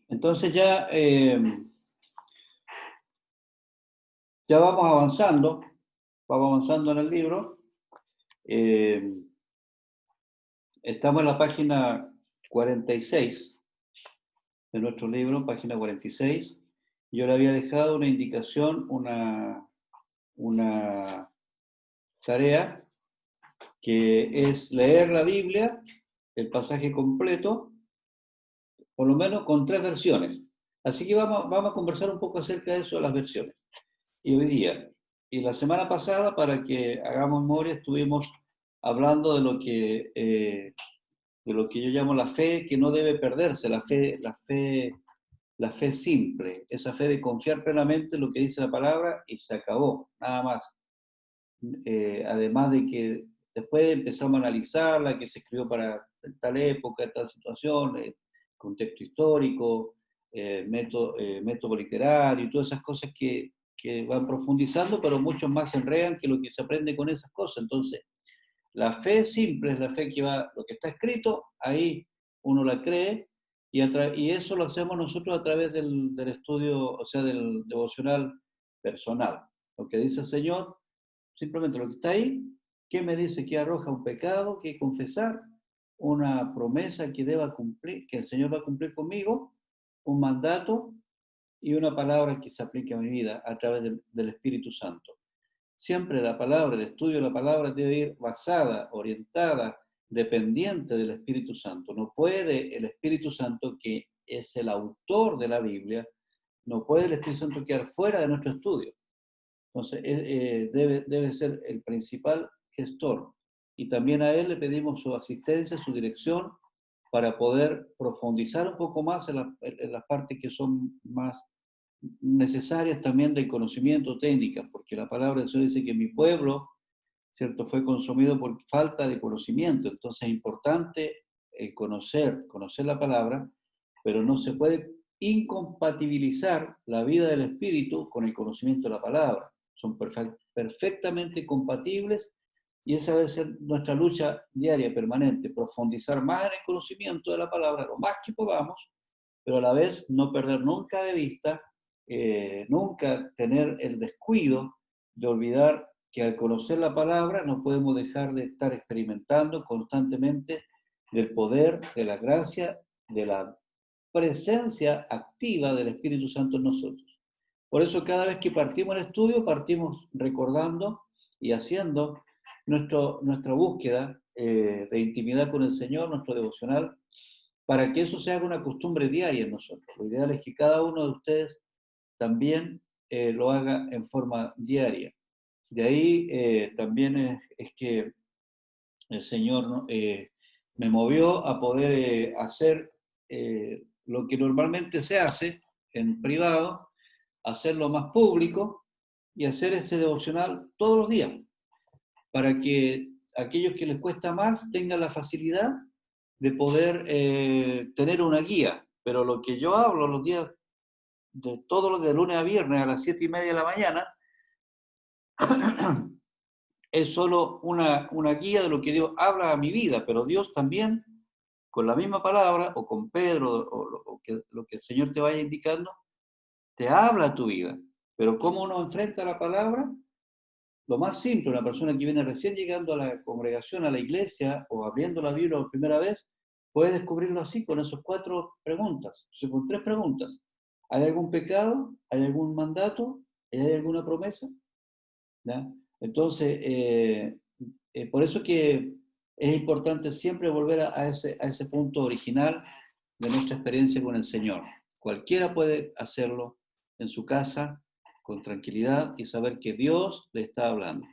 Entonces ya vamos avanzando en el libro. Eh, Estamos en la página 46 de nuestro libro, página 46. Yo le había dejado una indicación, una tarea, que es leer la Biblia, el pasaje completo, por lo menos con 3 versiones. Así que vamos a conversar un poco acerca de eso, de las versiones. Y hoy día, y la semana pasada, para que hagamos memoria, estuvimos hablando de lo que yo llamo la fe que no debe perderse, la fe simple, esa fe de confiar plenamente en lo que dice la palabra y se acabó, nada más. Además de que después empezamos a analizarla, que se escribió para tal época, tal situación, contexto histórico, método literario y todas esas cosas que van profundizando, pero muchos más se enredan que lo que se aprende con esas cosas. Entonces, la fe simple es la fe que va, lo que está escrito, ahí uno la cree, y eso lo hacemos nosotros a través del estudio, o sea, del devocional personal. Lo que dice el Señor, simplemente lo que está ahí, ¿qué me dice? Que arroja un pecado, que confesar, una promesa que deba cumplir, que el Señor va a cumplir conmigo, un mandato y una palabra que se aplique a mi vida a través del Espíritu Santo. Siempre la palabra, el estudio de la palabra debe ir basada, orientada, dependiente del Espíritu Santo. No puede el Espíritu Santo, que es el autor de la Biblia, no puede el Espíritu Santo quedar fuera de nuestro estudio. Entonces, debe ser el principal gestor. Y también a él le pedimos su asistencia, su dirección, para poder profundizar un poco más en las partes que son más necesarias también del conocimiento técnica, porque la palabra del Señor dice que mi pueblo, ¿cierto?, fue consumido por falta de conocimiento. Entonces es importante el conocer la palabra, pero no se puede incompatibilizar la vida del espíritu con el conocimiento de la palabra. Son perfectamente compatibles, y esa debe ser nuestra lucha diaria, permanente, profundizar más en el conocimiento de la palabra, lo más que podamos, pero a la vez no perder nunca de vista, nunca tener el descuido de olvidar que al conocer la palabra no podemos dejar de estar experimentando constantemente del poder, de la gracia, de la presencia activa del Espíritu Santo en nosotros. Por eso cada vez que partimos el estudio, partimos recordando y haciendo nuestra búsqueda de intimidad con el Señor, nuestro devocional, para que eso se haga una costumbre diaria en nosotros. Lo ideal es que cada uno de ustedes también lo haga en forma diaria. De ahí también es que el Señor me movió a poder hacer lo que normalmente se hace en privado, hacerlo más público y hacer este devocional todos los días, para que aquellos que les cuesta más tengan la facilidad de poder tener una guía. Pero lo que yo hablo los días, de todos los de lunes a viernes a las 7:30 de la mañana, es solo una guía de lo que Dios habla a mi vida, pero Dios también, con la misma palabra, o con Pedro, o lo que el Señor te vaya indicando, te habla a tu vida. Pero ¿cómo uno enfrenta la palabra? Lo más simple, una persona que viene recién llegando a la congregación, a la iglesia, o abriendo la Biblia por primera vez, puede descubrirlo así, con esas 4 preguntas, o sea, con 3 preguntas. ¿Hay algún pecado? ¿Hay algún mandato? ¿Hay alguna promesa? ¿Ya? Entonces, por eso que es importante siempre volver a ese punto original de nuestra experiencia con el Señor. Cualquiera puede hacerlo en su casa, con tranquilidad, y saber que Dios le está hablando.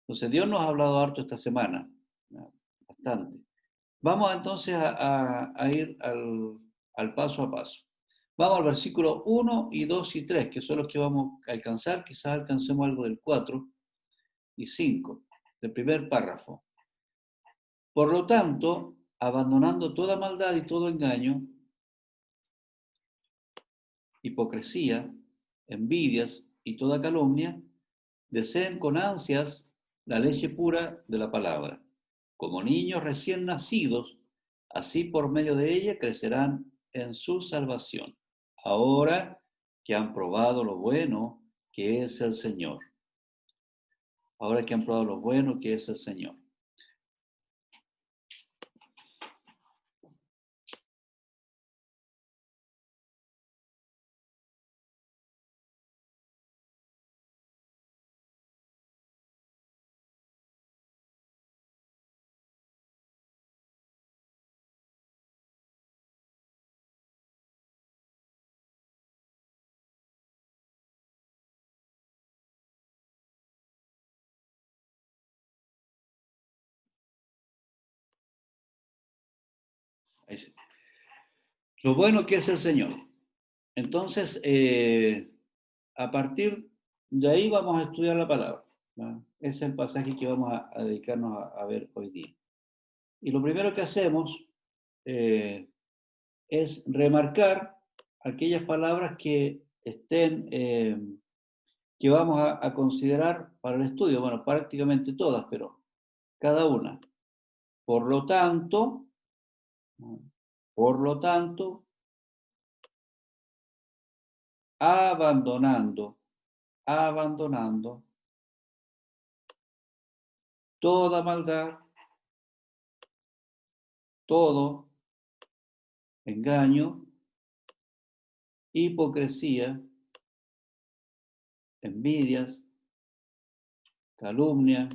Entonces, Dios nos ha hablado harto esta semana, ¿no? Bastante. Vamos entonces a ir al paso a paso. Vamos al versículo 1 y 2 y 3, que son los que vamos a alcanzar. Quizás alcancemos algo del 4 y 5, del primer párrafo. Por lo tanto, abandonando toda maldad y todo engaño, hipocresía, envidias y toda calumnia, deseen con ansias la leche pura de la palabra, como niños recién nacidos, así por medio de ella crecerán en su salvación. Ahora que han probado lo bueno que es el Señor. Ahora que han probado lo bueno que es el Señor. Ahí sí. Lo bueno que es el Señor. Entonces, a partir de ahí vamos a estudiar la palabra, ¿no? Ese es el pasaje que vamos a dedicarnos a ver hoy día. Y lo primero que hacemos es remarcar aquellas palabras que estén, que vamos a considerar para el estudio. Bueno, prácticamente todas, pero cada una. Por lo tanto, ¿no? Por lo tanto, abandonando toda maldad, todo engaño, hipocresía, envidias, calumnia,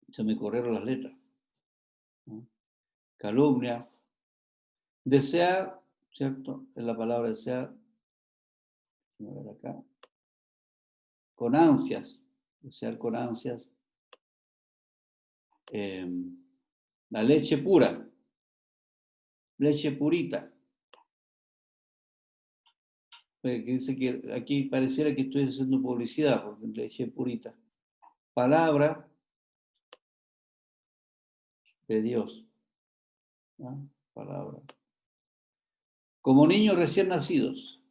se me corrieron las letras, ¿no? Calumnia, desear, ¿cierto? Es la palabra desear, déjame ver acá, con ansias, desear con ansias, eh, la leche pura, leche purita, que dice que aquí pareciera que estoy haciendo publicidad, porque leche purita, palabra de Dios, ¿no? Palabra. Como niños recién nacidos.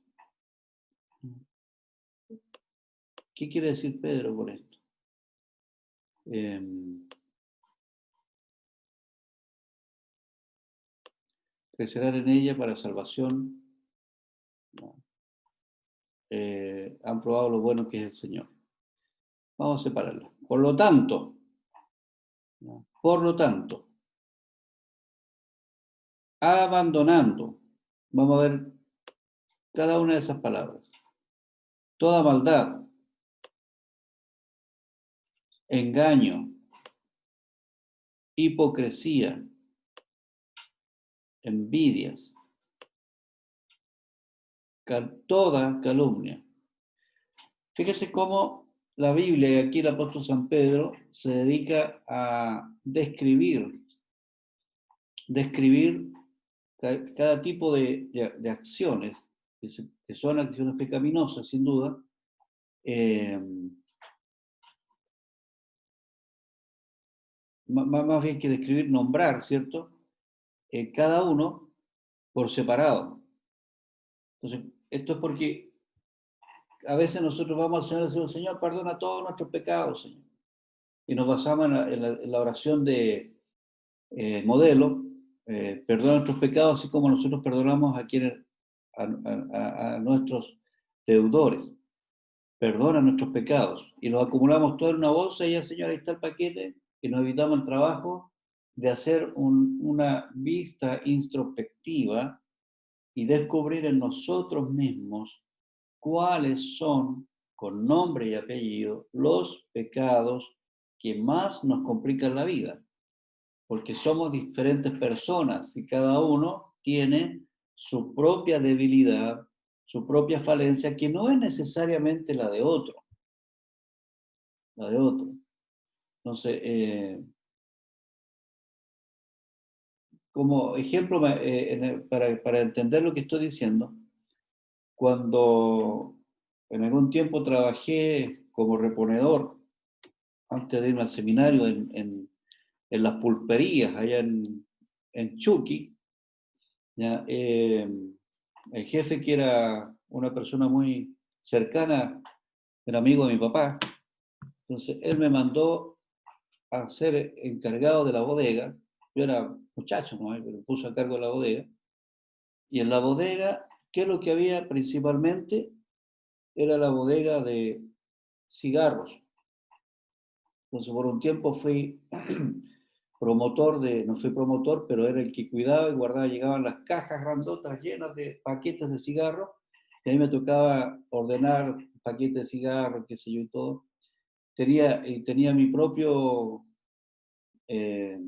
¿Qué quiere decir Pedro con esto? Crecerán en ella para salvación, ¿no? Han probado lo bueno que es el Señor. Vamos a separarla. Por lo tanto, ¿no? Por lo tanto, abandonando, vamos a ver cada una de esas palabras. Toda maldad, engaño, hipocresía, envidias, toda calumnia. Fíjese cómo la Biblia, y aquí el apóstol San Pedro, se dedica a describir cada tipo de acciones, que son acciones pecaminosas, sin duda, más bien que describir, nombrar, ¿cierto? Cada uno por separado. Entonces, esto es porque a veces nosotros vamos al Señor y decimos, Señor, perdona todos nuestros pecados, Señor. Y nos basamos en la oración de modelo, perdona nuestros pecados, así como nosotros perdonamos a nuestros deudores. Perdona nuestros pecados. Y los acumulamos todo en una bolsa y ya, Señor, ahí está el paquete, y nos evitamos el trabajo de hacer una vista introspectiva y descubrir en nosotros mismos cuáles son, con nombre y apellido, los pecados que más nos complican la vida. Porque somos diferentes personas y cada uno tiene su propia debilidad, su propia falencia, que no es necesariamente la de otro. La de otro. Entonces, como ejemplo, para entender lo que estoy diciendo, cuando en algún tiempo trabajé como reponedor, antes de irme al seminario, en las pulperías, allá en Chuqui, ¿ya? El jefe, que era una persona muy cercana, era amigo de mi papá, Entonces, él me mandó a ser encargado de la bodega. Yo era muchacho, ¿no? Pero me puso a cargo de la bodega. Y en la bodega, ¿qué es lo que había principalmente? Era la bodega de cigarros. Entonces, por un tiempo fui promotor no fui promotor, pero era el que cuidaba y guardaba, llegaban las cajas grandotas llenas de paquetes de cigarros, y a mí me tocaba ordenar paquetes de cigarros, qué sé yo y todo. Tenía mi propio eh,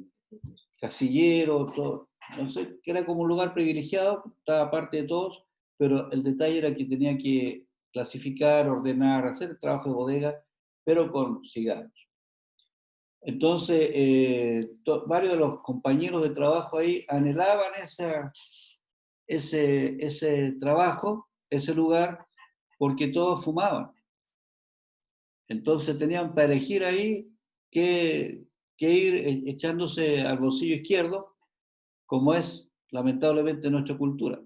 casillero, todo. No sé, que era como un lugar privilegiado, estaba aparte de todos, pero el detalle era que tenía que clasificar, ordenar, hacer el trabajo de bodega, pero con cigarros. Entonces, varios de los compañeros de trabajo ahí anhelaban ese trabajo, ese lugar, porque todos fumaban. Entonces tenían para elegir ahí que, que ir echándose al bolsillo izquierdo, como es lamentablemente nuestra cultura.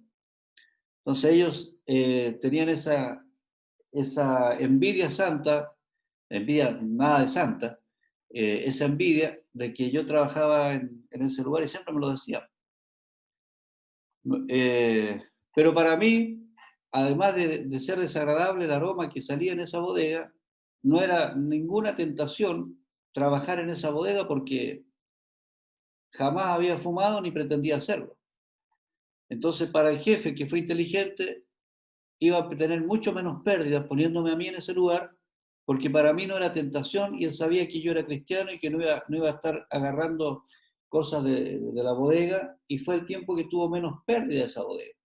Entonces ellos tenían esa envidia santa, envidia nada de santa, esa envidia de que yo trabajaba en ese lugar y siempre me lo decían. Pero para mí, además de ser desagradable el aroma que salía en esa bodega, no era ninguna tentación trabajar en esa bodega porque jamás había fumado ni pretendía hacerlo. Entonces, para el jefe que fue inteligente, iba a tener mucho menos pérdidas poniéndome a mí en ese lugar, porque para mí no era tentación y él sabía que yo era cristiano y que no iba a estar agarrando cosas de la bodega, y fue el tiempo que tuvo menos pérdida esa bodega.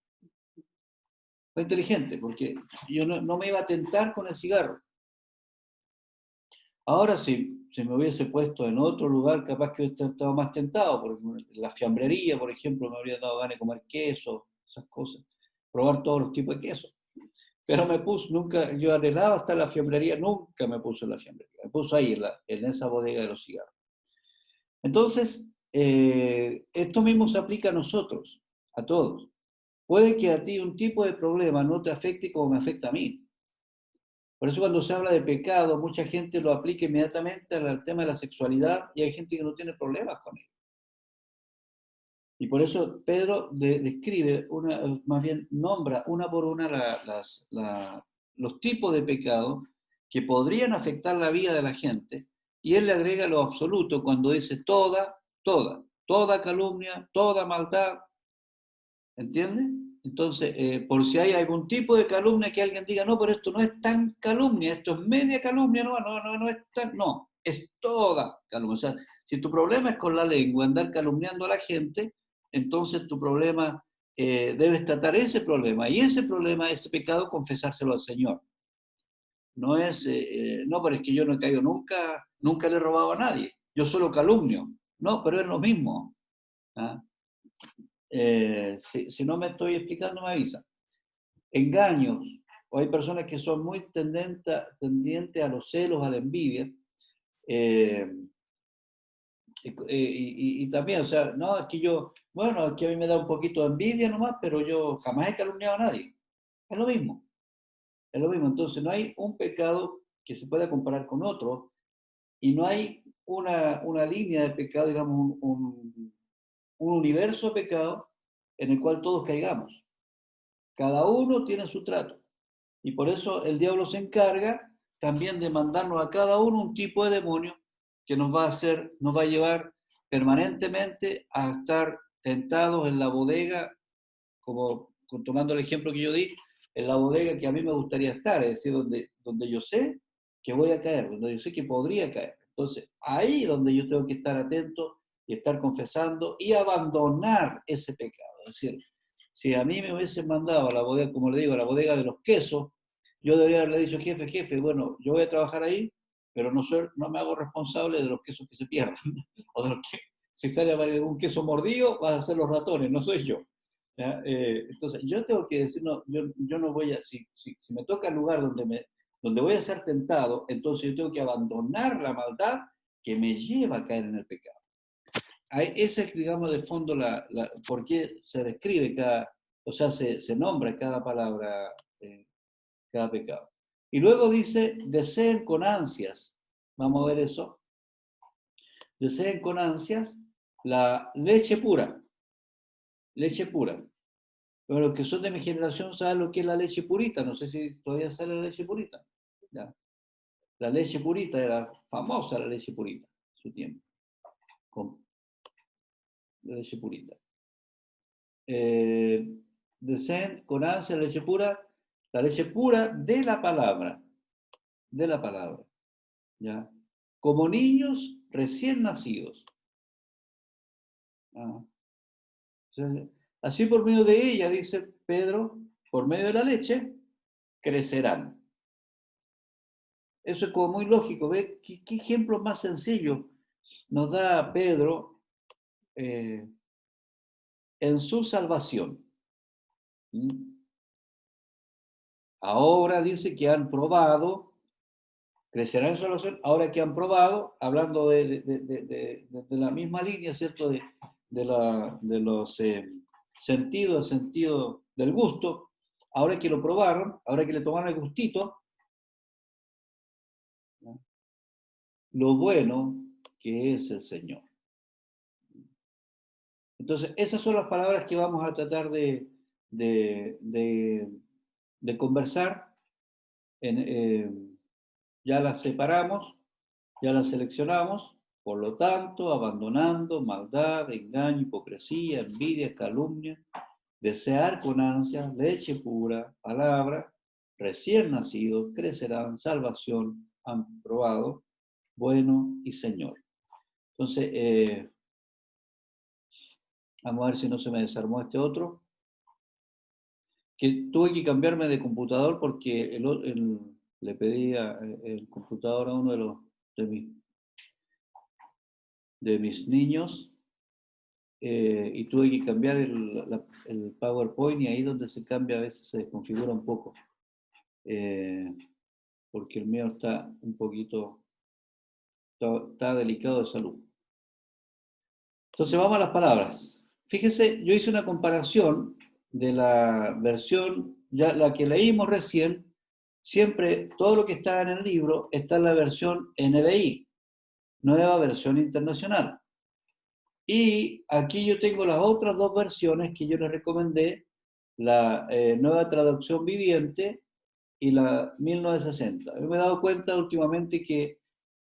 Fue inteligente, porque yo no me iba a tentar con el cigarro. Ahora, si me hubiese puesto en otro lugar, capaz que hubiese estado más tentado, porque la fiambrería, por ejemplo, me habría dado ganas de comer queso, esas cosas, probar todos los tipos de queso. Pero me puse, nunca, yo anhelaba hasta la fiambrería, nunca me puse en la fiambrería, me puse ahí en esa bodega de los cigarros. Entonces, esto mismo se aplica a nosotros, a todos. Puede que a ti un tipo de problema no te afecte como me afecta a mí. Por eso cuando se habla de pecado, mucha gente lo aplica inmediatamente al tema de la sexualidad y hay gente que no tiene problemas con él. Y por eso Pedro describe, más bien nombra una por una los tipos de pecado que podrían afectar la vida de la gente, y él le agrega lo absoluto cuando dice toda calumnia, toda maldad, ¿entiendes? Entonces, por si hay algún tipo de calumnia que alguien diga, no, pero esto no es tan calumnia, esto es media calumnia, no es tan, no, es toda calumnia. O sea, si tu problema es con la lengua, andar calumniando a la gente, entonces tu problema, debes tratar ese problema, y ese problema, ese pecado, confesárselo al Señor. No es, no, pero es que yo no he caído nunca le he robado a nadie, yo solo calumnio. No, pero es lo mismo. ¿Ah? Si no me estoy explicando, me avisa. Engaños, o hay personas que son muy tendientes a los celos, a la envidia, eh, y también, o sea, no, es que yo, bueno, es que a mí me da un poquito de envidia nomás, pero yo jamás he calumniado a nadie. Es lo mismo, es lo mismo. Entonces, no hay un pecado que se pueda comparar con otro, y no hay una línea de pecado, digamos, un universo de pecado en el cual todos caigamos. Cada uno tiene su trato. Y por eso el diablo se encarga también de mandarnos a cada uno un tipo de demonio que nos va a llevar permanentemente a estar tentados en la bodega, como tomando el ejemplo que yo di, en la bodega que a mí me gustaría estar, es decir, donde yo sé que voy a caer, donde yo sé que podría caer. Entonces, ahí es donde yo tengo que estar atento y estar confesando y abandonar ese pecado. Es decir, si a mí me hubiesen mandado a la bodega, como le digo, a la bodega de los quesos, yo debería haberle dicho, jefe, bueno, yo voy a trabajar ahí, pero no me hago responsable de los quesos que se pierdan, o de los que, si sale algún queso mordido, van a ser los ratones, no soy yo. Entonces, yo tengo que decir, no, yo no voy a, si me toca el lugar donde voy a ser tentado, entonces yo tengo que abandonar la maldad que me lleva a caer en el pecado. Esa es, digamos, de fondo por qué se describe o sea, se nombra cada palabra, cada pecado. Y luego dice, deseen con ansias vamos a ver eso, deseen con ansias la leche pura, leche pura. Pero los que son de mi generación saben lo que es la leche purita, no sé si todavía sale la leche purita. Ya. La leche purita era famosa, la leche purita, en su tiempo, con la leche purita. Deseen con ansia la leche pura de la palabra, ¿ya? Como niños recién nacidos. ¿Ah? Entonces, así por medio de ella, dice Pedro, por medio de la leche, crecerán. Eso es como muy lógico, ¿ve? ¿Qué ejemplo más sencillo nos da Pedro eh, en su salvación? ¿Mm? Ahora dice que han probado, crecerán en su salvación, ahora que han probado, hablando de la misma línea, ¿cierto? De los sentidos, el sentido del gusto, ahora que lo probaron, ahora que le tomaron el gustito, ¿no? Lo bueno que es el Señor. Entonces, esas son las palabras que vamos a tratar de, de, de conversar. Ya las separamos, ya las seleccionamos. Por lo tanto, abandonando maldad, engaño, hipocresía, envidia, calumnia, desear con ansias leche pura, palabra, recién nacidos, crecerán, salvación, han probado, bueno y Señor. Entonces, vamos a ver si no se me desarmó este otro. Que tuve que cambiarme de computador porque le pedí el computador a uno de, de mis niños y tuve que cambiar el PowerPoint y ahí donde se cambia a veces se desconfigura un poco eh, porque el mío está un poquito, está delicado de salud. Entonces vamos a las palabras. Fíjese, yo hice una comparación de la versión, ya la que leímos recién, siempre todo lo que está en el libro está en la versión NBI, nueva versión internacional. Y aquí yo tengo las otras dos versiones que yo les recomendé, la nueva traducción viviente y la 1960. Yo me he dado cuenta últimamente que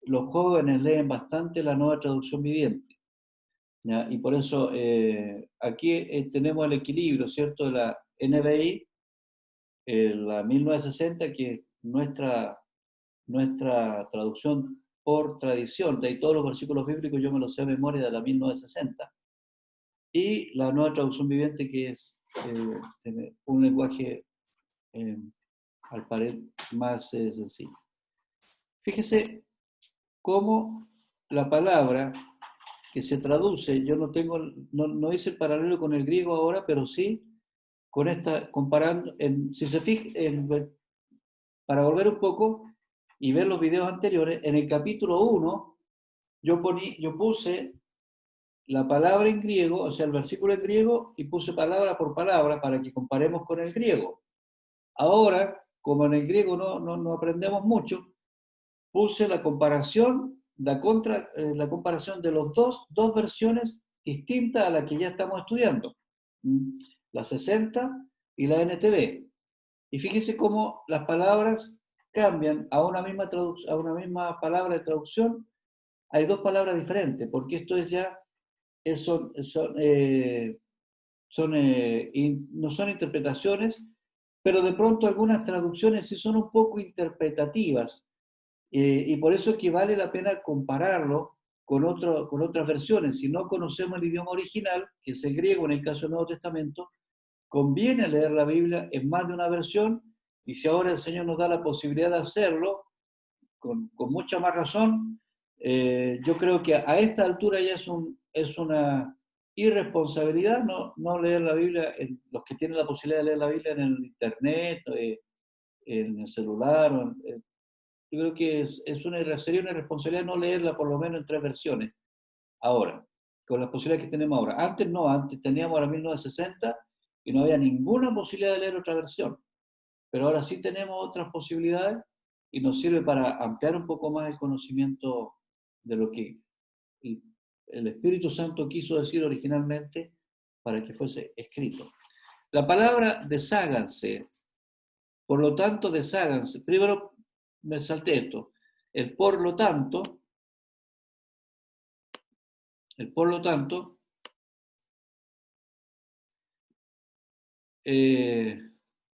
los jóvenes leen bastante la nueva traducción viviente. ¿Ya? Y por eso aquí tenemos el equilibrio, ¿cierto? De la NBI, la 1960, que es nuestra traducción por tradición, de ahí todos los versículos bíblicos yo me los sé de memoria de la 1960, y la nueva traducción viviente, que es un lenguaje eh, al parecer más sencillo. Fíjese cómo la palabra que se traduce, yo no hice el paralelo con el griego ahora, pero sí con esta, comparando, si se fija, para volver un poco y ver los videos anteriores, en el capítulo 1 yo puse la palabra en griego, o sea, el versículo en griego, y puse palabra por palabra para que comparemos con el griego. Ahora, como en el griego no aprendemos mucho, puse la comparación, la comparación de los dos versiones distintas a la que ya estamos estudiando, la 60 y la NTV. Y fíjese cómo las palabras cambian a a una misma palabra de traducción. Hay dos palabras diferentes, porque esto es ya, no son interpretaciones, pero de pronto algunas traducciones sí son un poco interpretativas. Y por eso es que vale la pena compararlo con otras versiones. Si no conocemos el idioma original, que es el griego en el caso del Nuevo Testamento, conviene leer la Biblia en más de una versión, y si ahora el Señor nos da la posibilidad de hacerlo, con mucha más razón, yo creo que a esta altura ya es una irresponsabilidad no leer la Biblia, los que tienen la posibilidad de leer la Biblia en el internet, en el celular, yo creo que sería una irresponsabilidad no leerla por lo menos en tres versiones, ahora, con las posibilidades que tenemos ahora. Antes no, antes teníamos la 1960 y no había ninguna posibilidad de leer otra versión, pero ahora sí tenemos otras posibilidades y nos sirve para ampliar un poco más el conocimiento de lo que el Espíritu Santo quiso decir originalmente para que fuese escrito. La palabra desháganse, por lo tanto, desháganse. Primero me salté esto. El por lo tanto,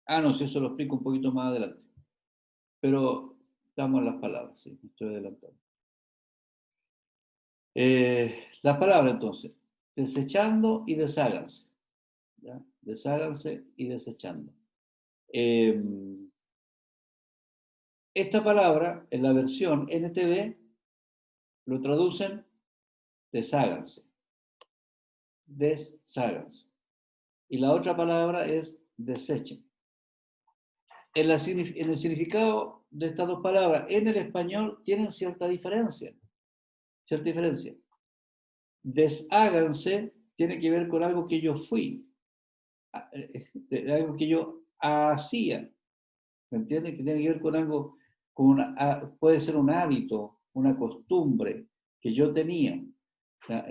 no, si eso lo explico un poquito más adelante. Pero damos las palabras, sí, me estoy adelantando. Las palabras entonces, desechando y desháganse. ¿Ya? Desháganse y desechando. Esta palabra, en la versión NTV, lo traducen desháganse. Desháganse. Y la otra palabra es desechen. En el significado de estas dos palabras en el español tienen cierta diferencia. Cierta diferencia. Desháganse tiene que ver con algo que yo fui, algo que yo hacía. ¿Me entiendes? Que tiene que ver con algo, puede ser un hábito, una costumbre que yo tenía. O sea,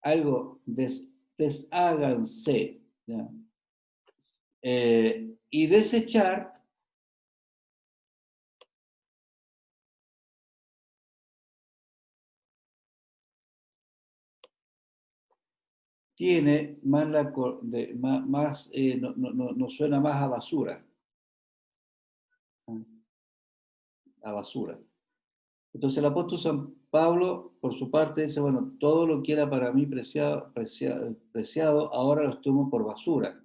algo, desháganse. ¿Ya? Y desechar tiene más, no suena más a basura. A basura. Entonces el apóstol San Pablo, por su parte, dice, bueno, todo lo que era para mí preciado ahora lo tomo por basura.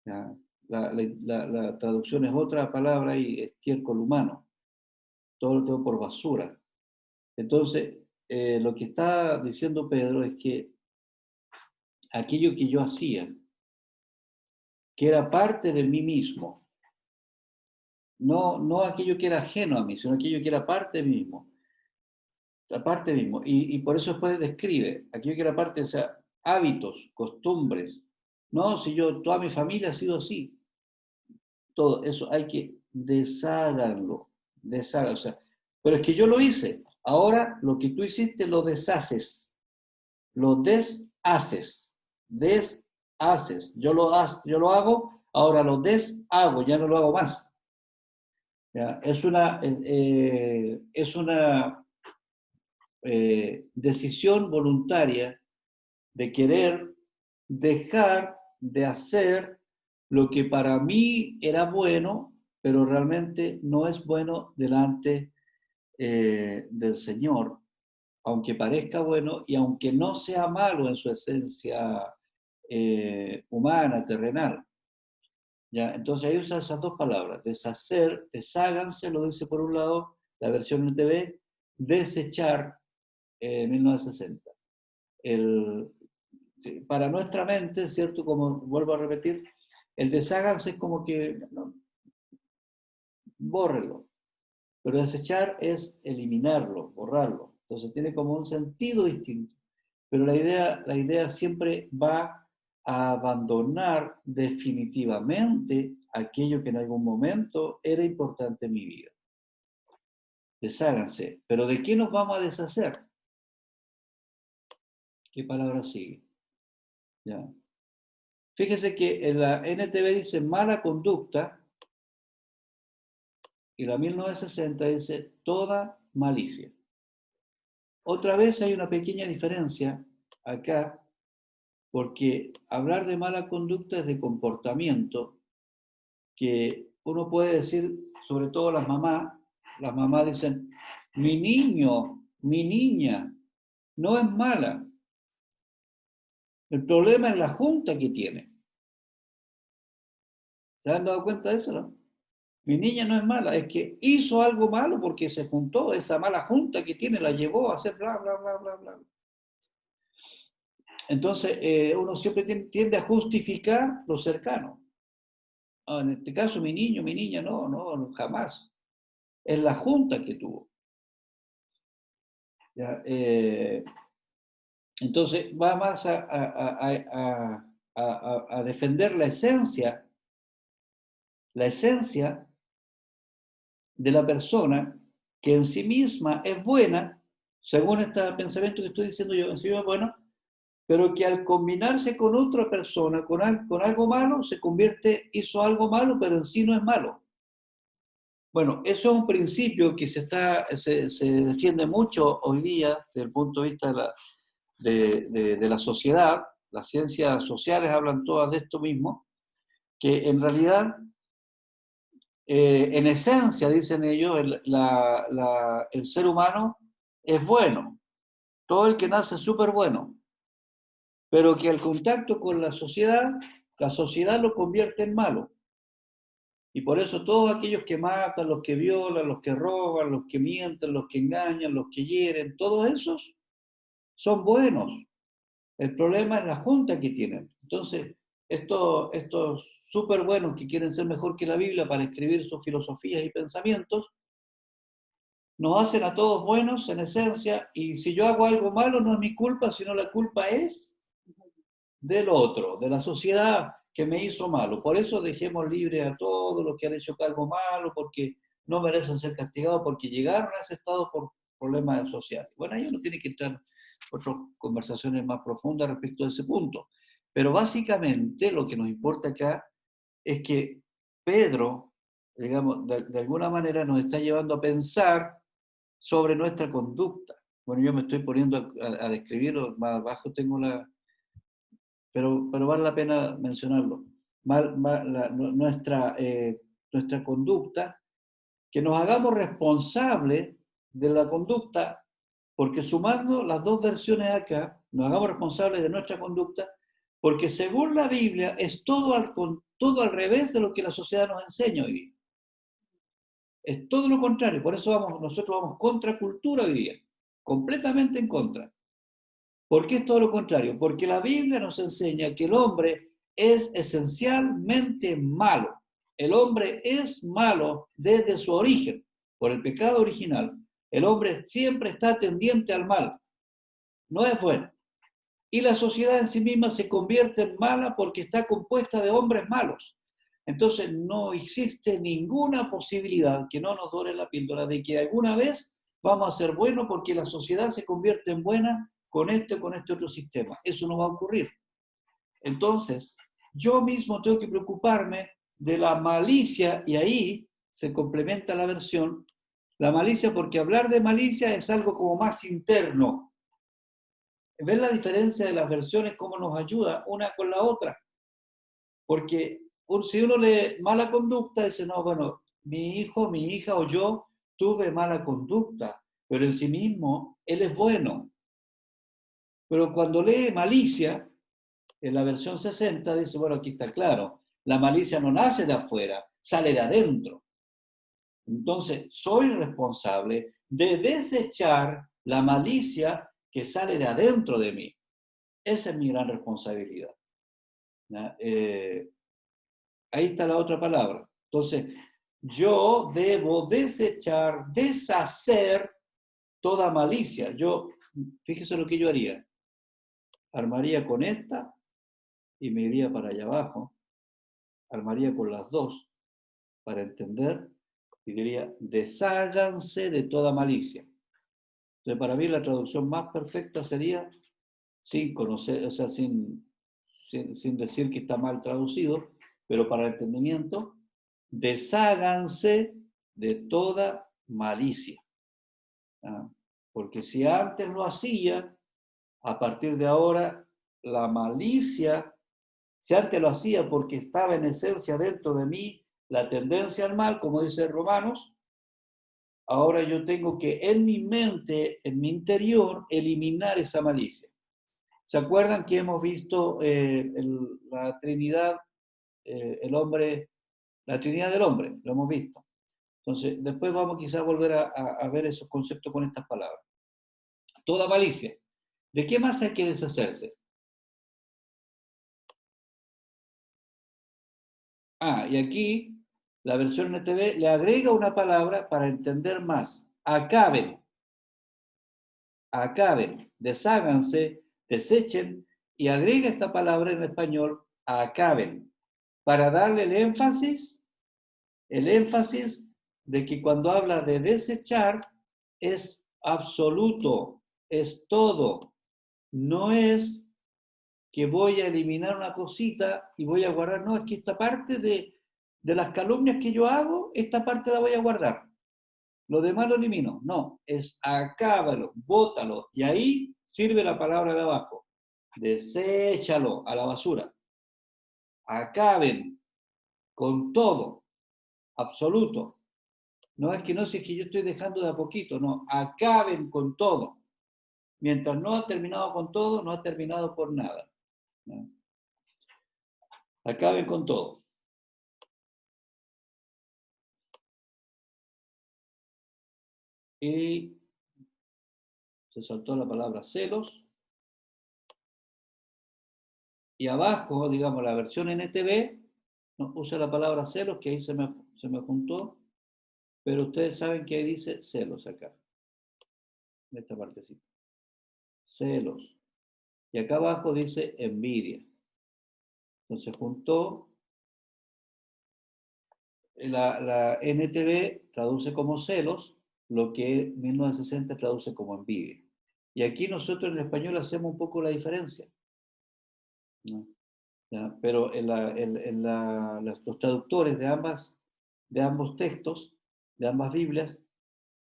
¿Ya? La traducción es otra palabra y estiércol humano. Todo lo tengo por basura. Entonces, lo que está diciendo Pedro es que aquello que yo hacía, que era parte de mí mismo, no aquello que era ajeno a mí, sino aquello que era parte de mí mismo, la parte mismo. Y por eso después describe aquello que era parte, o sea, hábitos, costumbres. No, si toda mi familia ha sido así. Todo eso hay que desháganlo, o sea, pero es que yo lo hice. Ahora lo que tú hiciste lo deshaces, lo deshaces, deshaces. Yo lo hago, ahora lo deshago, ya no lo hago más. ¿Ya? Es una decisión voluntaria de querer dejar de hacer lo que para mí era bueno, pero realmente no es bueno delante del Señor, aunque parezca bueno y aunque no sea malo en su esencia humana, terrenal. ¿Ya? Entonces ahí usa esas dos palabras, deshacer, desháganse, lo dice por un lado la versión NTV, desechar 1960. El, para nuestra mente, ¿cierto? Como vuelvo a repetir, el desháganse es como que, no, bórrelo, pero desechar es eliminarlo, borrarlo. Entonces tiene como un sentido distinto. Pero la idea siempre va a abandonar definitivamente aquello que en algún momento era importante en mi vida. Desháganse. ¿Pero de qué nos vamos a deshacer? ¿Qué palabra sigue? ¿Ya? Fíjese que en la NTV dice mala conducta y la 1960 dice toda malicia. Otra vez hay una pequeña diferencia acá, porque hablar de mala conducta es de comportamiento, que uno puede decir, sobre todo las mamás dicen, mi niño, mi niña, no es mala. El problema es la junta que tiene. ¿Se han dado cuenta de eso, no? Mi niña no es mala, es que hizo algo malo porque se juntó, esa mala junta que tiene la llevó a hacer bla, bla, bla, bla, bla. Entonces, uno siempre tiende a justificar lo cercano. En este caso, mi niño, mi niña, no, jamás. Es la junta que tuvo. ¿Ya? Entonces, va más a defender la esencia la esencia de la persona, que en sí misma es buena, según este pensamiento que estoy diciendo yo, en sí misma es bueno, pero que al combinarse con otra persona, con algo malo, se convierte, hizo algo malo, pero en sí no es malo. Bueno, eso es un principio que se defiende mucho hoy día desde el punto de vista de la sociedad. Las ciencias sociales hablan todas de esto mismo, que en realidad, en esencia, dicen ellos, el ser humano es bueno. Todo el que nace es súper bueno, pero que al contacto con la sociedad lo convierte en malo. Y por eso todos aquellos que matan, los que violan, los que roban, los que mienten, los que engañan, los que hieren, todos esos son buenos. El problema es la junta que tienen. Entonces, estos súper buenos que quieren ser mejor que la Biblia para escribir sus filosofías y pensamientos, nos hacen a todos buenos en esencia, y si yo hago algo malo no es mi culpa, sino la culpa es del otro, de la sociedad que me hizo malo. Por eso dejemos libre a todos los que han hecho algo malo, porque no merecen ser castigados, porque llegaron a ese estado por problemas sociales. Bueno, ahí uno tiene que entrar en otras conversaciones más profundas respecto a ese punto. Pero básicamente lo que nos importa acá es que Pedro, digamos, de alguna manera nos está llevando a pensar sobre nuestra conducta. Bueno, yo me estoy poniendo a describirlo, más abajo tengo pero vale la pena mencionarlo. Nuestra conducta, que nos hagamos responsables de la conducta, porque sumando las dos versiones acá, nos hagamos responsables de nuestra conducta, porque según la Biblia es todo al revés de lo que la sociedad nos enseña hoy día. Es todo lo contrario, por eso nosotros vamos contra cultura hoy día, completamente en contra. ¿Por qué es todo lo contrario? Porque la Biblia nos enseña que el hombre es esencialmente malo. El hombre es malo desde su origen, por el pecado original. El hombre siempre está tendiente al mal, no es bueno. Y la sociedad en sí misma se convierte en mala porque está compuesta de hombres malos. Entonces no existe ninguna posibilidad, que no nos dore la píldora, de que alguna vez vamos a ser buenos porque la sociedad se convierte en buena con este o con este otro sistema. Eso no va a ocurrir. Entonces, yo mismo tengo que preocuparme de la malicia, y ahí se complementa la versión, la malicia, porque hablar de malicia es algo como más interno. ¿Ves la diferencia de las versiones, cómo nos ayuda una con la otra? Porque si uno lee mala conducta, dice, no, bueno, mi hijo, mi hija o yo tuve mala conducta, pero en sí mismo él es bueno. Pero cuando lee malicia, en la versión 60 dice, bueno, aquí está claro, la malicia no nace de afuera, sale de adentro. Entonces, soy responsable de desechar la malicia que sale de adentro de mí. Esa es mi gran responsabilidad. Ahí está la otra palabra. Entonces, yo debo desechar, deshacer toda malicia. Fíjese lo que yo haría. Armaría con esta y me iría para allá abajo. Armaría con las dos para entender y diría, desháganse de toda malicia. Entonces, para mí la traducción más perfecta sería, sin conocer, o sea, sin decir que está mal traducido, pero para el entendimiento, desháganse de toda malicia. ¿Ah? Porque si antes lo hacía, a partir de ahora, la malicia, si antes lo hacía porque estaba en esencia dentro de mí la tendencia al mal, como dice Romanos, ahora yo tengo que en mi mente, en mi interior, eliminar esa malicia. ¿Se acuerdan que hemos visto la Trinidad, el hombre, la Trinidad del hombre? Lo hemos visto. Entonces, después vamos quizás a volver a ver esos conceptos con estas palabras. Toda malicia. ¿De qué más hay que deshacerse? Y aquí la versión NTV le agrega una palabra para entender más. Acaben. Acaben. Desháganse, desechen, y agrega esta palabra en español, acaben, para darle el énfasis el énfasis de que cuando habla de desechar es absoluto, es todo. No es que voy a eliminar una cosita y voy a guardar, no, es que esta parte de las calumnias que yo hago, esta parte la voy a guardar. Lo demás lo elimino. No, es acábalo, bótalo. Y ahí sirve la palabra de abajo. Deséchalo a la basura. Acaben con todo, absoluto. No es que no, si es que yo estoy dejando de a poquito, no, acaben con todo. Mientras no ha terminado con todo, no ha terminado por nada. ¿No? Acaben con todo. Y se saltó la palabra celos. Y abajo, digamos, la versión NTV, no usa la palabra celos, que ahí se me juntó, pero ustedes saben que ahí dice celos acá, en esta partecita. Celos. Y acá abajo dice envidia. Entonces juntó, la NTV traduce como celos, lo que 1960 traduce como envidia. Y aquí nosotros en español hacemos un poco la diferencia, ¿no? ¿Ya? Pero los traductores de ambos textos, de ambas Biblias,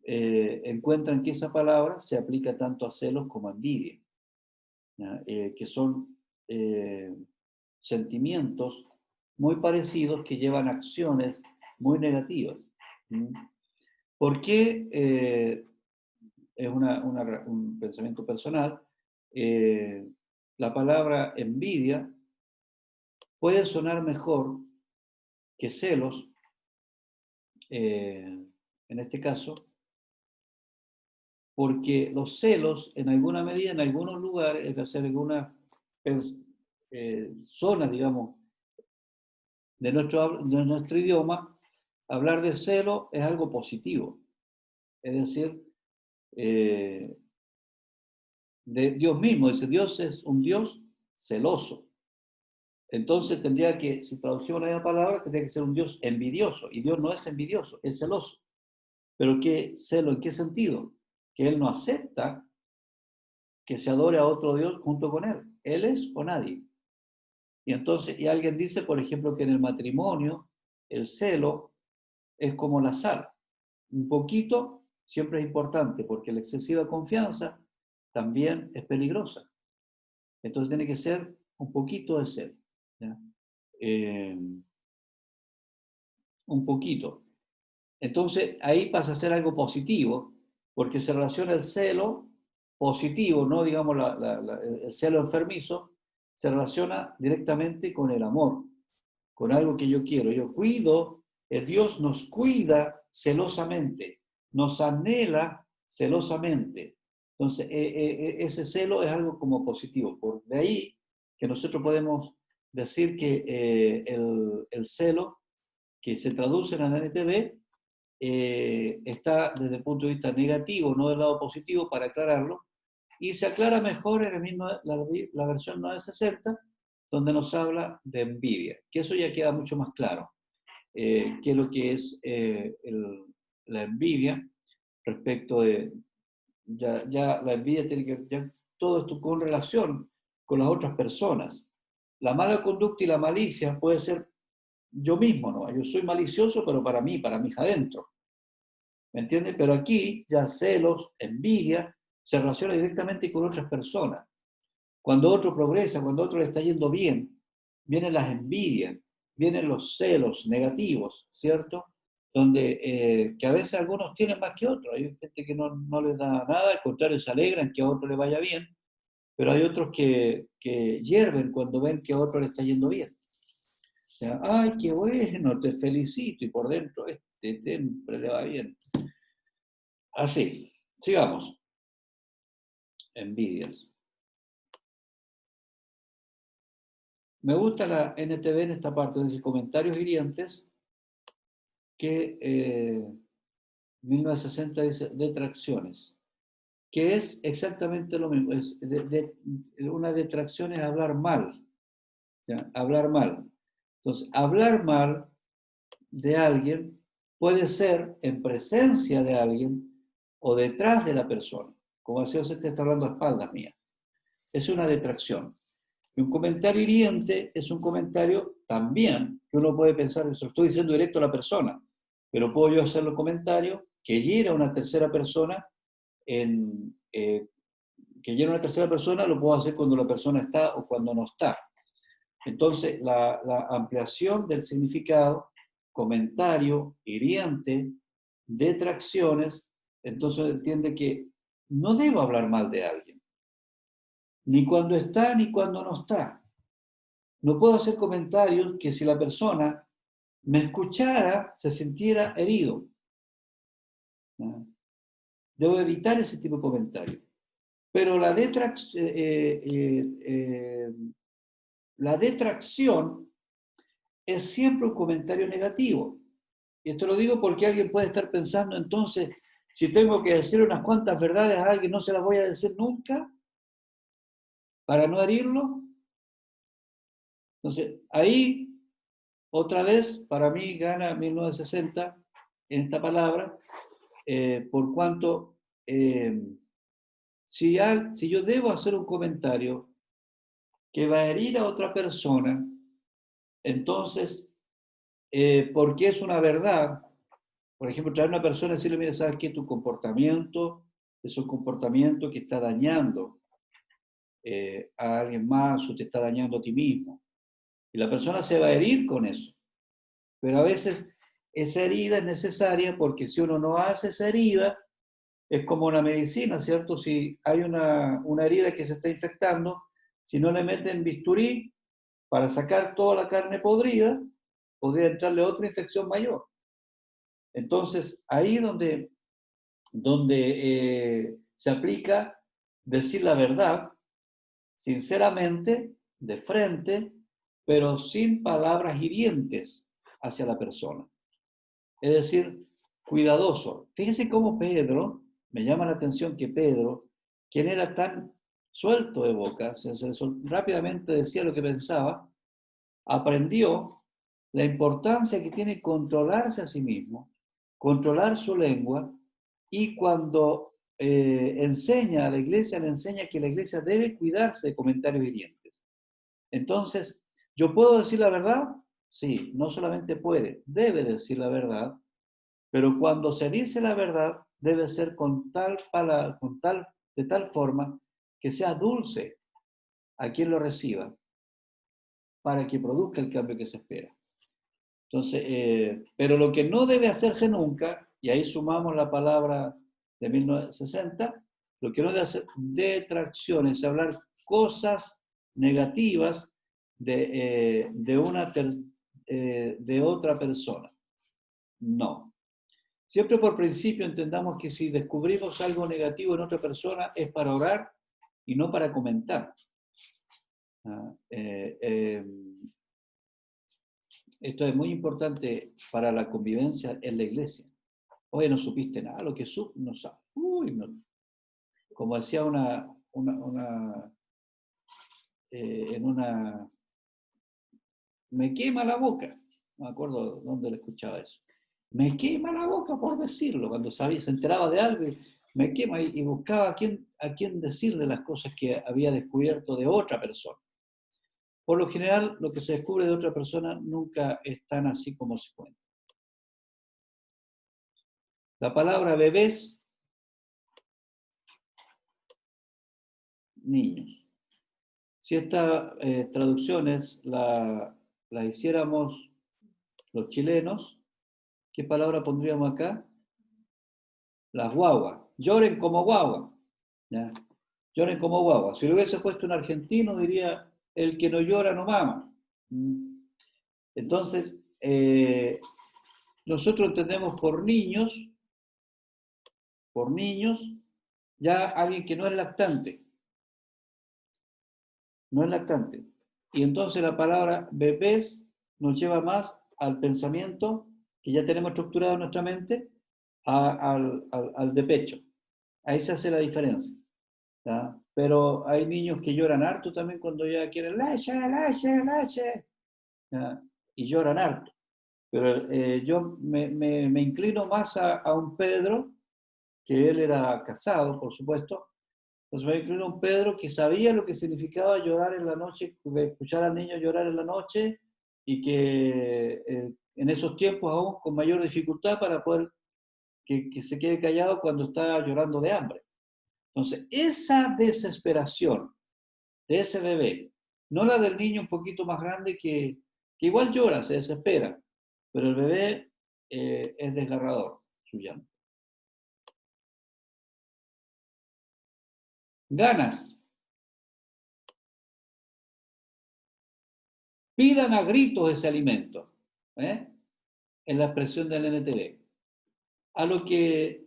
encuentran que esa palabra se aplica tanto a celos como a envidia, que son sentimientos muy parecidos que llevan acciones muy negativas. ¿Por qué? Es un pensamiento personal. La palabra envidia puede sonar mejor que celos, en este caso, porque los celos, en alguna medida, en algunos lugares, es decir, en algunas zonas, digamos, de nuestro idioma, hablar de celo es algo positivo. Es decir, de Dios mismo. Dice, Dios es un Dios celoso. Entonces tendría que, si traducimos la misma palabra, tendría que ser un Dios envidioso. Y Dios no es envidioso, es celoso. ¿Pero qué celo? ¿En qué sentido? Que Él no acepta que se adore a otro Dios junto con Él. Él es o nadie. Y entonces, y alguien dice, por ejemplo, que en el matrimonio el celo es como la sal. Un poquito siempre es importante, porque la excesiva confianza también es peligrosa. Entonces tiene que ser un poquito de celo. ¿Ya? Un poquito. Entonces ahí pasa a ser algo positivo, porque se relaciona el celo positivo, no digamos el celo enfermizo, se relaciona directamente con el amor, con algo que yo quiero. Yo cuido, Dios nos cuida celosamente, nos anhela celosamente. Entonces, ese celo es algo como positivo. Por de ahí que nosotros podemos decir que el celo que se traduce en la NTV está desde el punto de vista negativo, no del lado positivo, para aclararlo, y se aclara mejor en el mismo, la versión 960, donde nos habla de envidia, que eso ya queda mucho más claro, qué es lo que es la envidia respecto de, ya la envidia tiene que, ya todo esto con relación con las otras personas. La mala conducta y la malicia puede ser yo mismo, ¿no? Yo soy malicioso, pero para mí, para mis adentro. ¿Me entiendes? Pero aquí ya celos, envidia, se relaciona directamente con otras personas. Cuando otro progresa, cuando otro le está yendo bien, vienen las envidias, vienen los celos negativos, ¿cierto? Donde que a veces algunos tienen más que otros. Hay gente que no les da nada, al contrario, se alegran que a otro le vaya bien, pero hay otros que hierven cuando ven que a otro le está yendo bien. O sea, ay, qué bueno, te felicito, y por dentro siempre le va bien. Así, sigamos. Envidias. Me gusta la NTV en esta parte, donde dice comentarios hirientes, que 1960 dice detracciones, que es exactamente lo mismo. Es una detracción es hablar mal. ¿Ya? Hablar mal. Entonces, hablar mal de alguien puede ser en presencia de alguien o detrás de la persona. Como si usted está hablando a espaldas mías. Es una detracción. Y un comentario hiriente es un comentario también que uno puede pensar, eso estoy diciendo directo a la persona, pero puedo yo hacer los comentarios que hiera a una tercera persona que hiera a una tercera persona, lo puedo hacer cuando la persona está o cuando no está. Entonces, la ampliación del significado, comentario, hiriente, detracciones, entonces entiende que no debo hablar mal de alguien, ni cuando está ni cuando no está. No puedo hacer comentarios que si la persona me escuchara se sintiera herido. ¿No? Debo evitar ese tipo de comentarios. Pero la detracción es siempre un comentario negativo. Y esto lo digo porque alguien puede estar pensando entonces, si tengo que decir unas cuantas verdades a alguien, no se las voy a decir nunca para no herirlo. Entonces, ahí, otra vez, para mí gana 1960 en esta palabra, por cuanto si yo debo hacer un comentario que va a herir a otra persona, entonces, porque es una verdad, por ejemplo, traer a una persona y decirle, mira, ¿sabes qué? Tu comportamiento es un comportamiento que está dañando a alguien más o te está dañando a ti mismo. Y la persona se va a herir con eso. Pero a veces esa herida es necesaria porque si uno no hace esa herida, es como una medicina, ¿cierto? Si hay una herida que se está infectando, si no le meten bisturí para sacar toda la carne podrida, podría entrarle otra infección mayor. Entonces, ahí donde se aplica decir la verdad, sinceramente, de frente, pero sin palabras hirientes hacia la persona. Es decir, cuidadoso. Fíjese cómo Pedro, me llama la atención que Pedro, quien era tan suelto de boca, rápidamente decía lo que pensaba, aprendió la importancia que tiene controlarse a sí mismo, controlar su lengua, y cuando enseña a la iglesia, le enseña que la iglesia debe cuidarse de comentarios hirientes. Entonces, ¿yo puedo decir la verdad? Sí, no solamente puede, debe decir la verdad, pero cuando se dice la verdad, debe ser de tal forma que sea dulce a quien lo reciba, para que produzca el cambio que se espera. Entonces, pero lo que no debe hacerse nunca, y ahí sumamos la palabra de 1960, lo que no debe hacer detracciones, es hablar cosas negativas de otra persona. No. Siempre por principio entendamos que si descubrimos algo negativo en otra persona es para orar y no para comentar. Esto es muy importante para la convivencia en la iglesia. Oye, no supiste nada, lo que no sabes. Uy, no. Como decía en una, me quema la boca. No me acuerdo dónde le escuchaba eso. Me quema la boca por decirlo, cuando sabía, se enteraba de algo, me quema, y buscaba a quién decirle las cosas que había descubierto de otra persona. Por lo general, lo que se descubre de otra persona nunca es tan así como se cuenta. La palabra bebés, niños. Si estas traducciones la hiciéramos los chilenos, ¿qué palabra pondríamos acá? Las guaguas. Lloren como guagua. ¿Ya? Lloren como guagua. Si lo hubiese puesto un argentino, diría, el que no llora no mama. Entonces, nosotros entendemos por niños, ya alguien que no es lactante. No es lactante. Y entonces la palabra bebés nos lleva más al pensamiento que ya tenemos estructurado en nuestra mente, al de pecho. Ahí se hace la diferencia. ¿Ya? Pero hay niños que lloran harto también cuando ya quieren leche, leche, leche. ¿Ya? Y lloran harto. Pero yo me inclino más a un Pedro, que él era casado, por supuesto. Entonces me inclino a un Pedro que sabía lo que significaba llorar en la noche, escuchar al niño llorar en la noche, y que en esos tiempos aún con mayor dificultad para poder que se quede callado cuando está llorando de hambre. Entonces, esa desesperación de ese bebé, no la del niño un poquito más grande que igual llora, se desespera, pero el bebé es desgarrador, su llanto. Ganas. Pidan a gritos ese alimento, ¿eh? En la expresión del NTV. A lo que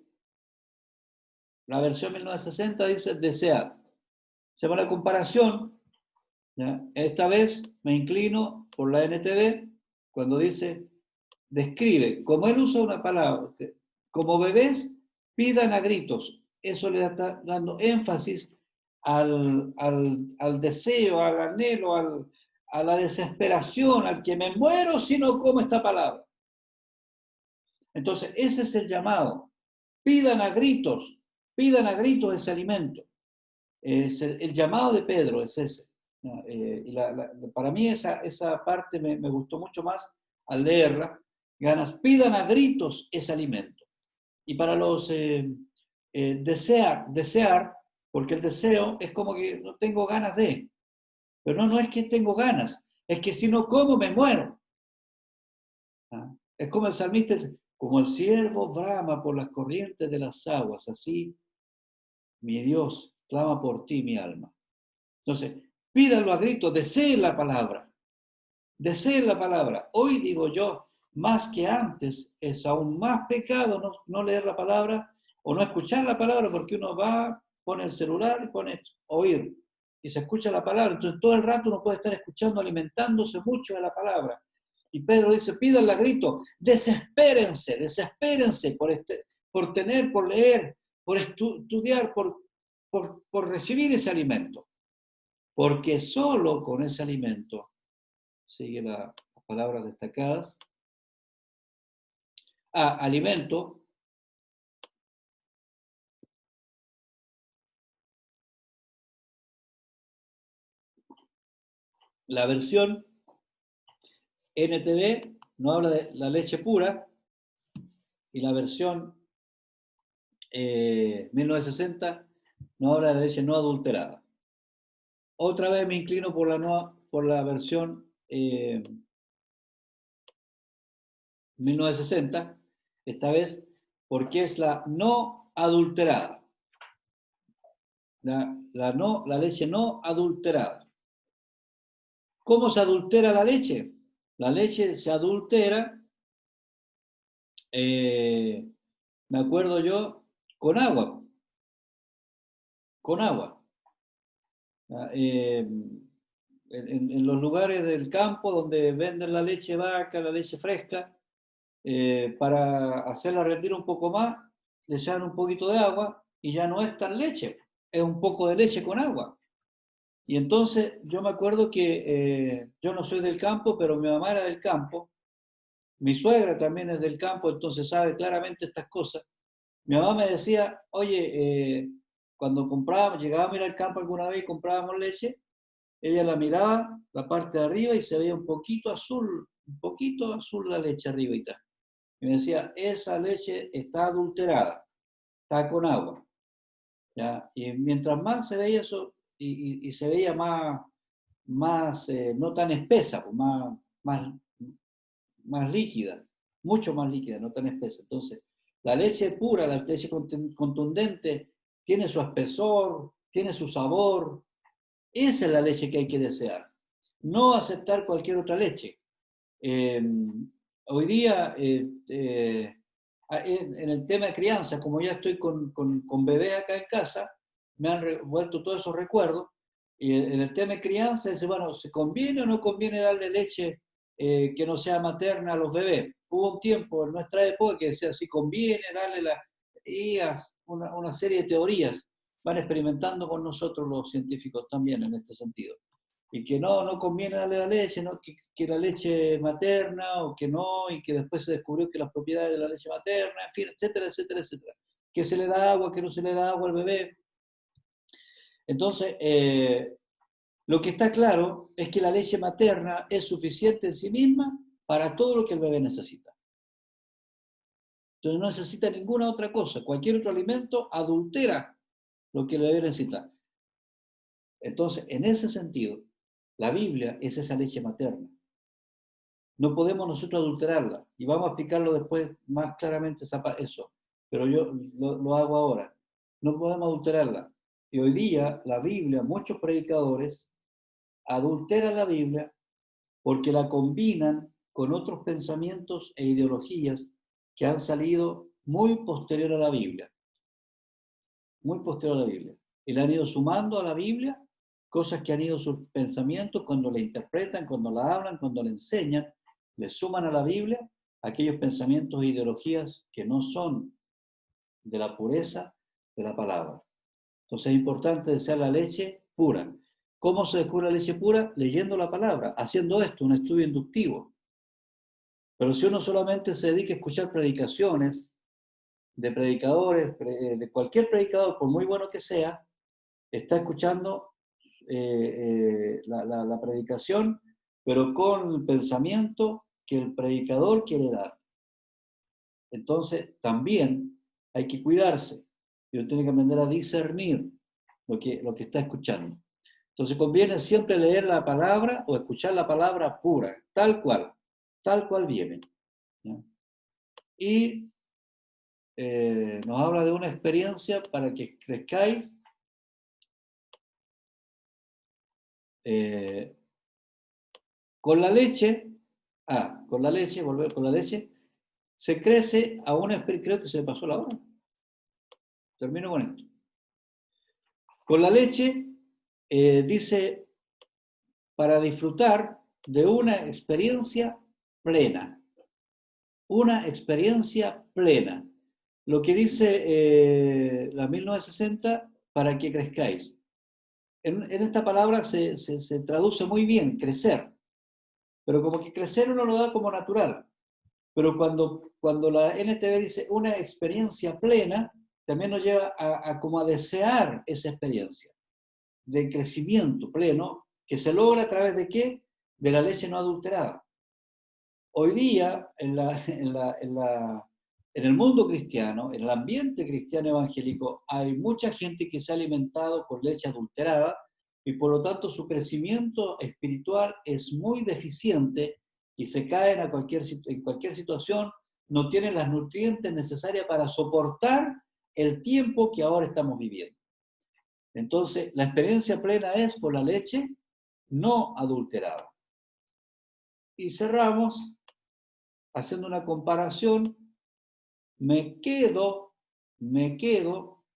la versión 1960 dice desear. Se llama la comparación, ¿ya? Esta vez me inclino por la NTV cuando dice, describe, como él usa una palabra, como bebés, pidan a gritos. Eso le está dando énfasis al deseo, al anhelo, a la desesperación, al que me muero si no como esta palabra. Entonces, ese es el llamado. Pidan a gritos ese alimento. El llamado de Pedro es ese. Para mí esa parte me gustó mucho más al leerla. Ganas, pidan a gritos ese alimento. Y para los desear, porque el deseo es como que no tengo ganas de, pero no es que tengo ganas, es que si no como me muero. ¿Ah? Es como el salmista, como el ciervo brama por las corrientes de las aguas, así mi Dios clama por ti mi alma. Entonces, pídalo a gritos, deseen la palabra. Deseen la palabra. Hoy digo yo, más que antes, es aún más pecado no leer la palabra o no escuchar la palabra, porque uno va, pone el celular y pone oír. Y se escucha la palabra. Entonces, todo el rato uno puede estar escuchando, alimentándose mucho de la palabra. Y Pedro dice, pídanla a gritos, desespérense por tener, por leer, por estudiar, por recibir ese alimento. Porque solo con ese alimento, sigue las palabras destacadas, alimento, la versión NTV no habla de la leche pura, y la versión 1960 no habla de la leche no adulterada. Otra vez me inclino por la versión 1960, esta vez porque es la no adulterada. La leche no adulterada. ¿Cómo se adultera la leche? La leche se adultera, me acuerdo yo, con agua. Con agua. En los lugares del campo donde venden la leche vaca, la leche fresca, para hacerla rendir un poco más, le echan un poquito de agua y ya no es tan leche, es un poco de leche con agua. Y entonces yo me acuerdo que yo no soy del campo, pero mi mamá era del campo, mi suegra también es del campo, entonces sabe claramente estas cosas. Mi mamá me decía, oye, cuando comprábamos, llegábamos a ir al campo alguna vez y comprábamos leche, ella la miraba, la parte de arriba, y se veía un poquito azul la leche arriba y tal. Y me decía, esa leche está adulterada, está con agua. ¿Ya? Y mientras más se veía eso, y se veía más no tan espesa, pues más líquida, mucho más líquida, no tan espesa. Entonces, la leche pura, la leche contundente, tiene su espesor, tiene su sabor. Esa es la leche que hay que desear. No aceptar cualquier otra leche. Eh, Hoy día, en el tema de crianza, como ya estoy con bebé acá en casa, me han vuelto todos esos recuerdos. Y en el tema de crianza, dice, bueno, ¿se conviene o no conviene darle leche que no sea materna a los bebés? Hubo un tiempo en nuestra época que decía, si conviene darle una serie de teorías. Van experimentando con nosotros los científicos también en este sentido. y que no conviene darle la leche, ¿no? Que la leche materna o que no, y que después se descubrió que las propiedades de la leche materna, en fin, etcétera, etcétera, etcétera. Que se le da agua, que no se le da agua al bebé. Entonces, lo que está claro es que la leche materna es suficiente en sí misma para todo lo que el bebé necesita. Entonces no necesita ninguna otra cosa. Cualquier otro alimento adultera lo que el bebé necesita. Entonces, en ese sentido, la Biblia es esa leche materna. No podemos nosotros adulterarla. Y vamos a explicarlo después más claramente eso. Pero yo lo hago ahora. No podemos adulterarla. Y hoy día la Biblia, muchos predicadores adulteran la Biblia porque la combinan con otros pensamientos e ideologías que han salido muy posterior a la Biblia. Muy posterior a la Biblia. Y le han ido sumando a la Biblia cosas que han ido sus pensamientos cuando la interpretan, cuando la hablan, cuando la enseñan, le suman a la Biblia aquellos pensamientos e ideologías que no son de la pureza de la palabra. Entonces es importante desear la leche pura. ¿Cómo se descubre la leche pura? Leyendo la palabra, haciendo esto, un estudio inductivo. Pero si uno solamente se dedica a escuchar predicaciones de predicadores, de cualquier predicador, por muy bueno que sea, está escuchando la predicación, pero con el pensamiento que el predicador quiere dar. Entonces, también hay que cuidarse. Y uno tiene que aprender a discernir lo que está escuchando. Entonces, conviene siempre leer la palabra o escuchar la palabra pura, tal cual viene. ¿Ya? Y nos habla de una experiencia para que crezcáis con la leche. Volver con la leche, se crece a una, creo que se me pasó la hora. Termino con esto. Con la leche, dice, para disfrutar de una experiencia plena. Una experiencia plena. Lo que dice la 1960, para que crezcáis. En esta palabra se traduce muy bien, crecer. Pero como que crecer uno lo da como natural. Pero cuando la NTV dice una experiencia plena, también nos lleva a como a desear esa experiencia de crecimiento pleno que se logra a través de ¿qué? De la leche no adulterada. Hoy día, en el mundo cristiano, en el ambiente cristiano evangélico, hay mucha gente que se ha alimentado con leche adulterada y por lo tanto su crecimiento espiritual es muy deficiente y se caen en cualquier situación, no tienen las nutrientes necesarias para soportar el tiempo que ahora estamos viviendo. Entonces, la experiencia plena es por la leche no adulterada. Y cerramos haciendo una comparación. Me quedo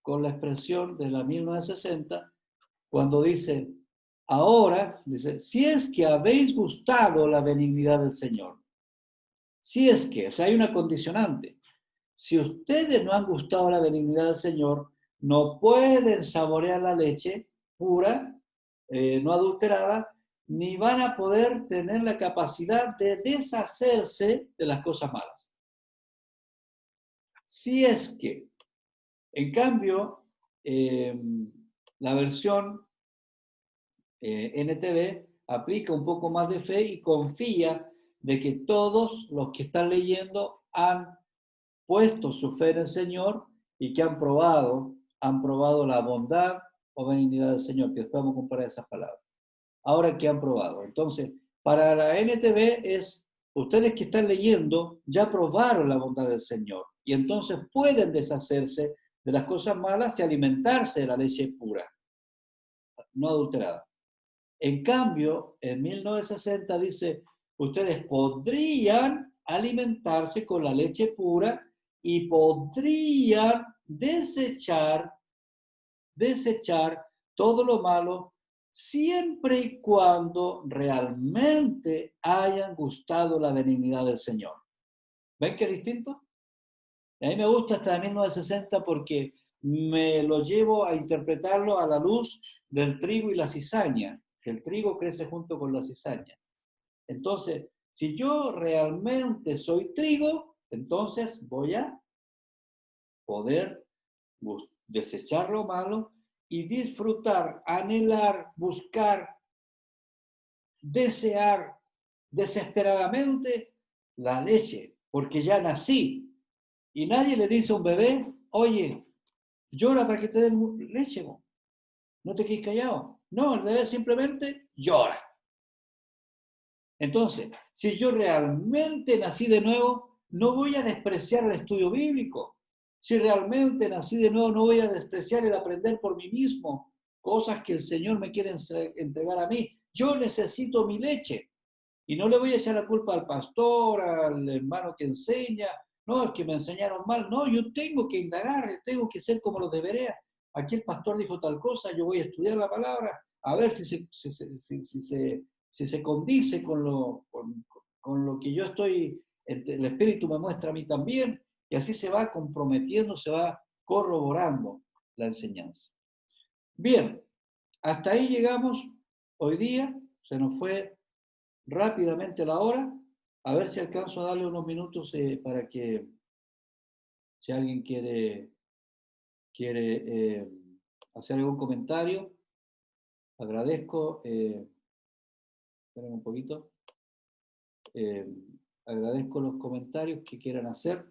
con la expresión de la 1960 cuando dice, ahora, dice, si es que habéis gustado la benignidad del Señor. Si es que, o sea, hay una condicionante. Si ustedes no han gustado la benignidad del Señor, no pueden saborear la leche pura, no adulterada, ni van a poder tener la capacidad de deshacerse de las cosas malas. Si es que, en cambio, la versión NTV aplica un poco más de fe y confía de que todos los que están leyendo han puesto su fe en el Señor y que han probado la bondad o benignidad del Señor, que después vamos a comparar esas palabras. Ahora que han probado. Entonces, para la NTV es, ustedes que están leyendo ya probaron la bondad del Señor y entonces pueden deshacerse de las cosas malas y alimentarse de la leche pura, no adulterada. En cambio, en 1960 dice, ustedes podrían alimentarse con la leche pura y podrían desechar todo lo malo siempre y cuando realmente hayan gustado la benignidad del Señor. ¿Ven qué es distinto? A mí me gusta hasta 1960 porque me lo llevo a interpretarlo a la luz del trigo y la cizaña. que el trigo crece junto con la cizaña. Entonces, si yo realmente soy trigo, entonces voy a poder desechar lo malo y disfrutar, anhelar, buscar, desear desesperadamente la leche, porque ya nací. Y nadie le dice a un bebé, oye, llora para que te den leche, no te quedes callado. No, el bebé simplemente llora. Entonces, si yo realmente nací de nuevo, no voy a despreciar el estudio bíblico. Si realmente nací de nuevo, no voy a despreciar el aprender por mí mismo, cosas que el Señor me quiere entregar a mí. Yo necesito mi leche. Y no le voy a echar la culpa al pastor, al hermano que enseña, no, es que me enseñaron mal. No, yo tengo que indagar, tengo que ser como los de Berea. Aquí el pastor dijo tal cosa, yo voy a estudiar la palabra, a ver si se condice con lo que yo estoy, el Espíritu me muestra a mí también, y así se va comprometiendo, se va corroborando la enseñanza. Bien, hasta ahí llegamos hoy día, se nos fue rápidamente la hora, a ver si alcanzo a darle unos minutos para que si alguien quiere hacer algún comentario, agradezco, esperen un poquito, agradezco los comentarios que quieran hacer.